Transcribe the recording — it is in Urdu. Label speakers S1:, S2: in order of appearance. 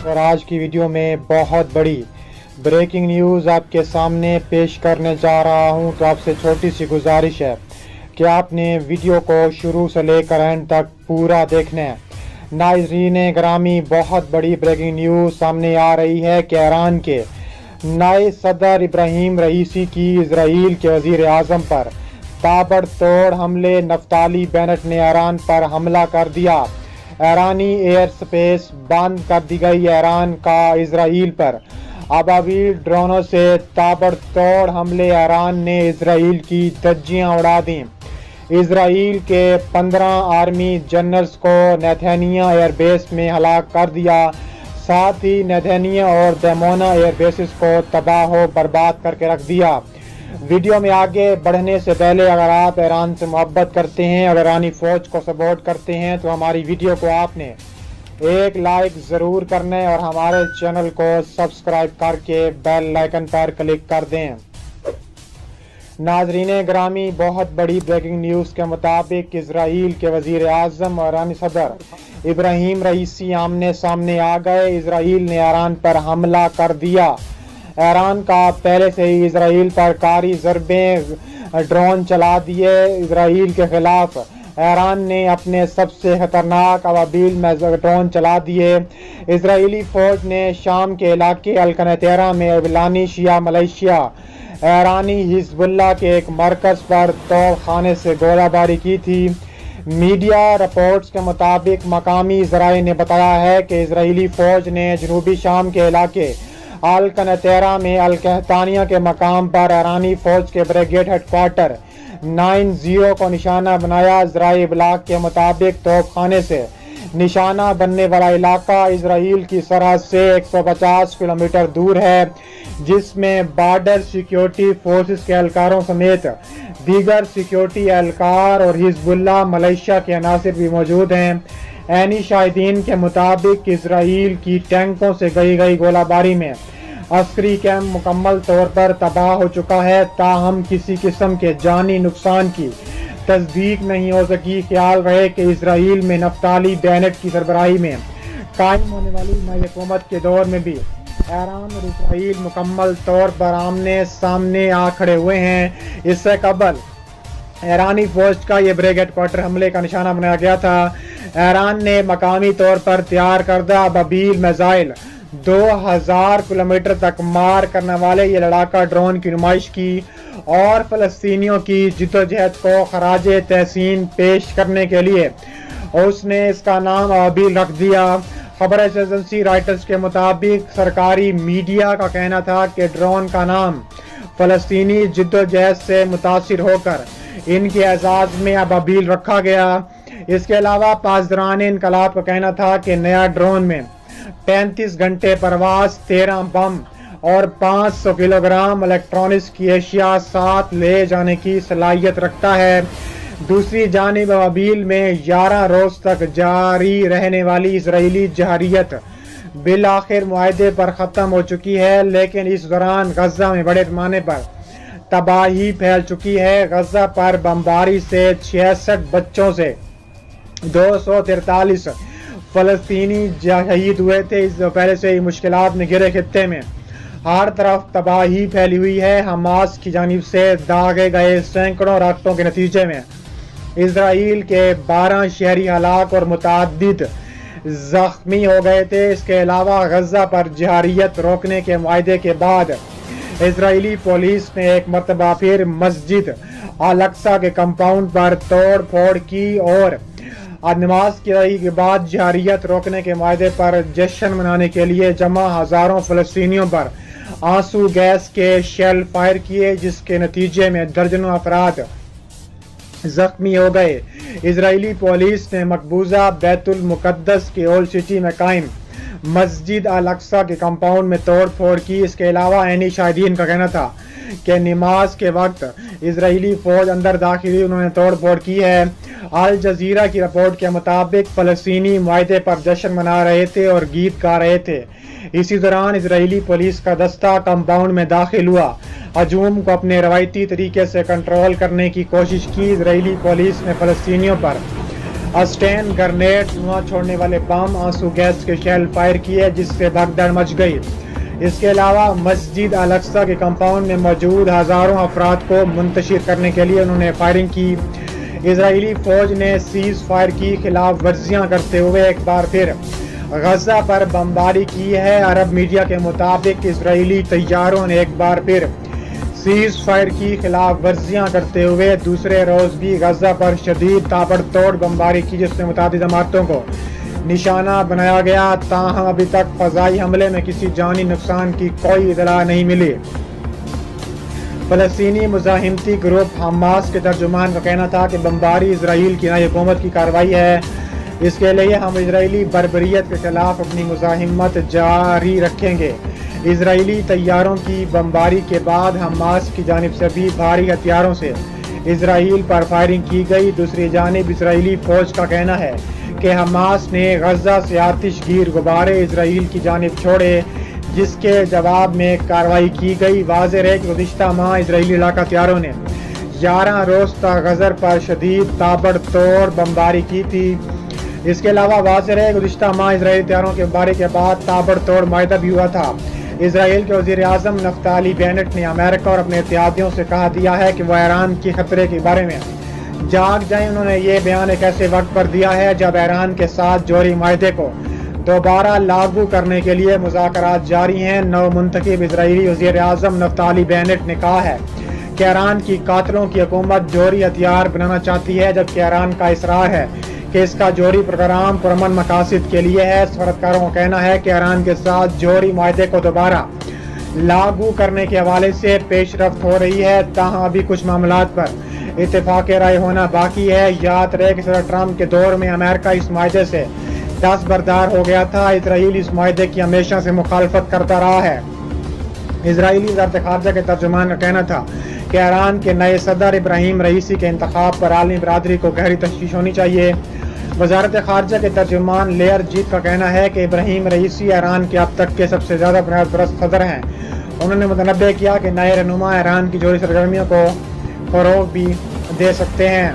S1: اور آج کی ویڈیو میں بہت بڑی بریکنگ نیوز آپ کے سامنے پیش کرنے جا رہا ہوں، تو آپ سے چھوٹی سی گزارش ہے کہ آپ نے ویڈیو کو شروع سے لے کر اینڈ تک پورا دیکھنا ہے۔ ناظرین گرامی، بہت بڑی بریکنگ نیوز سامنے آ رہی ہے کہ ایران کے نئے صدر ابراہیم رئیسی کی اسرائیل کے وزیر اعظم پر تابڑ توڑ حملے۔ نفتالی بینٹ نے ایران پر حملہ کر دیا، ایرانی ایئر سپیس بند کر دی گئی۔ ایران کا اسرائیل پر ابابیل ڈرونوں سے تابڑ توڑ حملے، ایران نے اسرائیل کی دھجیاں اڑا دیں۔ اسرائیل کے 15 آرمی جنرلز کو نیتھانیہ ایئر بیس میں ہلاک کر دیا، ساتھ ہی نیتھانیہ اور دیمونا ایئر بیسز کو تباہ و برباد کر کے رکھ دیا۔ ویڈیو میں آگے بڑھنے سے پہلے اگر آپ ایران سے محبت کرتے ہیں، اگر ایرانی فوج کو سپورٹ کرتے ہیں، تو ہماری ویڈیو کو آپ نے ایک لائک ضرور کرنا ہے اور ہمارے چینل کو سبسکرائب کر کے بیل آئیکن پر کلک کر دیں۔ ناظرین گرامی، بہت بڑی بریکنگ نیوز کے مطابق اسرائیل کے وزیر اعظم اور ایرانی صدر ابراہیم رئیسی آمنے سامنے آ گئے۔ اسرائیل نے ایران پر حملہ کر دیا۔ ایران کا پہلے سے ہی اسرائیل پر کاری ضربیں ڈرون چلا دیے۔ اسرائیل کے خلاف ایران نے اپنے سب سے خطرناک ابابیل ڈرون چلا دیے۔ اسرائیلی فوج نے شام کے علاقے القنیطرہ میں ابلانی شیعہ ملیشیا ایرانی حزب اللہ کے ایک مرکز پر توپ خانے سے گولہ باری کی تھی۔ میڈیا رپورٹس کے مطابق مقامی ذرائع نے بتایا ہے کہ اسرائیلی فوج نے جنوبی شام کے علاقے القنیطرہ میں القحطانیہ کے مقام پر ایرانی فوج کے بریگیڈ ہیڈ کوارٹر 90 کو نشانہ بنایا۔ ذرائع ابلاغ کے مطابق توپ خانے سے نشانہ بننے والا علاقہ اسرائیل کی سرحد سے 150 کلومیٹر دور ہے، جس میں بارڈر سیکیورٹی فورسز کے اہلکاروں سمیت دیگر سیکیورٹی اہلکار اور حزب اللہ ملیشیا کے عناصر بھی موجود ہیں۔ عینی شاہدین کے مطابق اسرائیل کی ٹینکوں سے گئی گولہ باری میں عسکری کیمپ مکمل طور پر تباہ ہو چکا ہے، تاہم کسی قسم کے جانی نقصان کی تصدیق نہیں ہو سکی۔ خیال رہے کہ اسرائیل میں نفتالی بینٹ کی سربراہی میں قائم ہونے والی نئی حکومت کے دور میں بھی ایران اور اسرائیل مکمل طور پر آمنے سامنے آ کھڑے ہوئے ہیں۔ اس سے قبل ایرانی فوج کا یہ بریگیڈ کوارٹر حملے کا نشانہ بنایا گیا تھا۔ ایران نے مقامی طور پر تیار کردہ ابابیل میزائل 2000 کلومیٹر تک مار کرنے والے یہ لڑاکا ڈرون کی نمائش کی اور فلسطینیوں کی جدوجہد کو خراج تحسین پیش کرنے کے لیے اس نے اس کا نام ابابیل رکھ دیا۔ خبر ایجنسی رائٹرز کے مطابق سرکاری میڈیا کا کہنا تھا کہ ڈرون کا نام فلسطینی جدوجہد سے متاثر ہو کر ان کے اعزاز میں ابابیل رکھا گیا۔ اس کے علاوہ پاسداران انقلاب کا کہنا تھا کہ نیا ڈرون میں 35 گھنٹے پرواز، 13 بم اور 500 کلو گرام الیکٹرانکس کی اشیاء ساتھ لے جانے کی صلاحیت رکھتا ہے۔ دوسری جانب ابابیل میں 11 روز تک جاری رہنے والی اسرائیلی جارحیت بالآخر معاہدے پر ختم ہو چکی ہے، لیکن اس دوران غزہ میں بڑے پیمانے پر تباہی پھیل چکی ہے۔ غزہ پر بمباری سے 66 بچوں سے 243 فلسطینی شہید ہوئے تھے۔ اس سے پہلے سے ہی مشکلات میں گھرے خطے میں ہر طرف تباہی پھیلی ہوئی ہے۔ حماس کی جانب سے داغے گئے سینکڑوں راکٹوں کے نتیجے میں اسرائیل کے 12 شہری ہلاک اور متعدد زخمی ہو گئے تھے۔ اس کے علاوہ غزہ پر جارحیت روکنے کے معاہدے کے بعد اسرائیلی پولیس نے ایک مرتبہ پھر مسجد الاقصی کے کمپاؤنڈ پر توڑ پھوڑ کی اور نماز کی ادائیگی کے بعد جارحیت روکنے کے معاہدے پر جشن منانے کے لیے جمع ہزاروں فلسطینیوں پر آنسو گیس کے شیل فائر کیے، جس کے نتیجے میں درجنوں افراد زخمی ہو گئے۔ اسرائیلی پولیس نے مقبوضہ بیت المقدس کے اولڈ سٹی میں قائم مسجد الاقصی کے کمپاؤنڈ میں توڑ پھوڑ کی۔ اس کے علاوہ عینی شاہدین کا کہنا تھا کہ نماز کے وقت اسرائیلی فوج اندر داخل ہوئی، انہوں نے توڑ پھوڑ کی ہے۔ الجزیرہ کی رپورٹ کے مطابق فلسطینی معاہدے پر جشن منا رہے تھے اور گیت گا رہے تھے۔ اسی دوران اسرائیلی پولیس کا دستہ کمپاؤنڈ میں داخل ہوا، ہجوم کو اپنے روایتی طریقے سے کنٹرول کرنے کی کوشش کی۔ اسرائیلی پولیس نے فلسطینیوں پر اسٹین گرنیڈ، دھواں چھوڑنے والے بم، آنسو گیس کے شیل فائر کیے جس سے بھگدڑ مچ گئی۔ اس کے علاوہ مسجد الاقصی کے کمپاؤنڈ میں موجود ہزاروں افراد کو منتشر کرنے کے لیے انہوں نے فائرنگ کی۔ اسرائیلی فوج نے سیز فائر کی خلاف ورزیاں کرتے ہوئے ایک بار پھر غزہ پر بمباری کی ہے۔ عرب میڈیا کے مطابق اسرائیلی طیاروں نے ایک بار پھر سیز فائر کی خلاف ورزیاں کرتے ہوئے دوسرے روز بھی غزہ پر شدید تابڑ توڑ بمباری کی، جس میں متعدد عمارتوں کو نشانہ بنایا گیا۔ تاہم ابھی تک فضائی حملے میں کسی جانی نقصان کی کوئی اطلاع نہیں ملی۔ فلسطینی مزاحمتی گروپ حماس کے ترجمان کا کہنا تھا کہ بمباری اسرائیل کی نئی حکومت کی کارروائی ہے، اس کے لیے ہم اسرائیلی بربریت کے خلاف اپنی مزاحمت جاری رکھیں گے۔ اسرائیلی طیاروں کی بمباری کے بعد حماس کی جانب سے بھی بھاری ہتھیاروں سے اسرائیل پر فائرنگ کی گئی۔ دوسری جانب اسرائیلی فوج کا کہنا ہے کہ حماس نے غزہ سے آتش گیر غبارے اسرائیل کی جانب چھوڑے، جس کے جواب میں کارروائی کی گئی۔ واضح ہے کہ گزشتہ ماہ اسرائیلی علاقہ ہتھیاروں نے 11 روز تک غزہ پر شدید تابڑ توڑ بمباری کی تھی۔ اس کے علاوہ واضح ہے کہ گزشتہ ماہ اسرائیلی ہتھیاروں کی بمباری کے بعد تابڑ توڑ معاہدہ بھی ہوا تھا۔ اسرائیل کے وزیر اعظم نفتالی بینٹ نے امریکہ اور اپنے اتحادیوں سے کہا دیا ہے کہ وہ ایران کی خطرے کے بارے میں جاگ جائیں۔ انہوں نے یہ بیان ایک ایسے وقت پر دیا ہے جب ایران کے ساتھ جوہری معاہدے کو دوبارہ لاگو کرنے کے لیے مذاکرات جاری ہیں۔ نو منتخب اسرائیلی وزیر اعظم نفتالی بینٹ نے کہا ہے کہ ایران کی قاتلوں کی حکومت جوہری ہتھیار بنانا چاہتی ہے، جبکہ ایران کا اصرار ہے کہ اس کا جوہری پروگرام پرامن مقاصد کے لیے ہے۔ سفارتکاروں کا کہنا ہے کہ ایران کے ساتھ جوہری معاہدے کو دوبارہ لاگو کرنے کے حوالے سے پیش رفت ہو رہی ہے، تاہم ابھی کچھ معاملات پر اتفاق رائے ہونا باقی ہے۔ یاد رہے کہ صدر ٹرمپ کے دور میں امریکہ اس معاہدے سے دستبردار ہو گیا تھا۔ اسرائیل اس معاہدے کی ہمیشہ سے مخالفت کرتا رہا ہے۔ اسرائیلی وزارت خارجہ کے ترجمان کا کہنا تھا کہ ایران کے نئے صدر ابراہیم رئیسی کے انتخاب پر عالمی برادری کو گہری تشویش ہونی چاہیے۔ وزارت خارجہ کے ترجمان لیئر جیت کا کہنا ہے کہ ابراہیم رئیسی ایران کے اب تک کے سب سے زیادہ بنیاد پرست صدر ہیں۔ انہوں نے متنبہ کیا کہ نئے رہنما ایران کی جوہری سرگرمیوں کو فروغ بھی دے سکتے ہیں۔